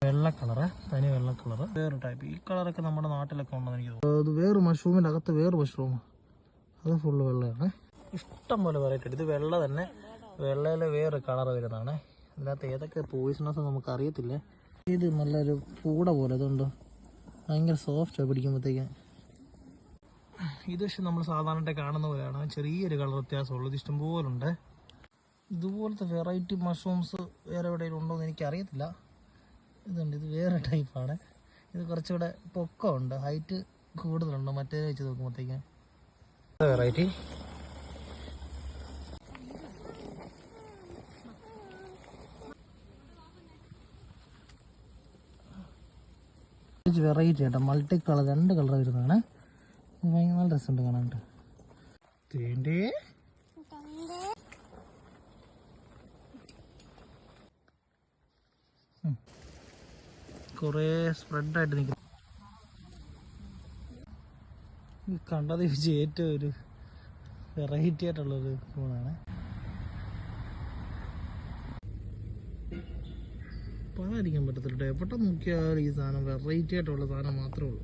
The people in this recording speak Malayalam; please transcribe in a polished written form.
വെള്ള കളറ്, തനി വെള്ള കളറ്, വേറെ ടൈപ്പ്. ഈ കളറൊക്കെ നമ്മുടെ നാട്ടിലൊക്കെ ഉണ്ടെന്ന് എനിക്ക് തോന്നുന്നു. അത് വേറെ മഷ്റൂമിൻ്റെ അകത്ത് വേറെ മഷ്റൂം, അത് ഫുള്ള് വെള്ളയാണ്. ഇഷ്ടം പോലെ വെറൈറ്റി ഉണ്ട്. ഇത് വെള്ള തന്നെ, വെള്ളയിലെ വേറെ കളർ വരുന്നതാണ്. ഇതിനകത്ത് ഏതൊക്കെ പോയിസണസ് നമുക്ക് അറിയത്തില്ല. ഇത് നല്ലൊരു പൂട പോലെ, അതുകൊണ്ട് ഭയങ്കര സോഫ്റ്റാണ് പിടിക്കുമ്പോഴത്തേക്ക്. ഇത് പക്ഷെ നമ്മൾ സാധാരണ കാണുന്ന പോലെയാണ്, ചെറിയൊരു കളർ വ്യത്യാസമുള്ളൂ. ഇത് ഇഷ്ടംപോലെ ഉണ്ട്. ഇതുപോലത്തെ വെറൈറ്റി മഷ്റൂംസ് വേറെ എവിടെയെങ്കിലും ഉണ്ടോ എന്ന് എനിക്കറിയത്തില്ല. ഇതുണ്ട്, ഇത് വേറെ ടൈപ്പാണ്. ഇത് കുറച്ചുകൂടെ പൊക്കമുണ്ട്, ഹൈറ്റ് കൂടുതലുണ്ട് മറ്റേ വെച്ച് നോക്കുമ്പോഴത്തേക്ക്. വെറൈറ്റി വെറൈറ്റി ആട്ടോ, മൾട്ടി കളർ, 2 കളർ വരുന്നതാണ്. നല്ല രസമുണ്ട് കാണാനുണ്ട്. കുറേ സ്പ്രെഡായിട്ട് നിൽക്കുന്നു. കണ്ടത് വെച്ച് ഏറ്റവും ഒരു വെറൈറ്റി ആയിട്ടുള്ളൊരു ഫോണാണ്. പറയാതിരിക്കാൻ പറ്റത്തില്ല, എവിടെ നോക്കിയാലും ഈ സാധനം വെറൈറ്റി ആയിട്ടുള്ള സാധനം മാത്രമേ ഉള്ളൂ.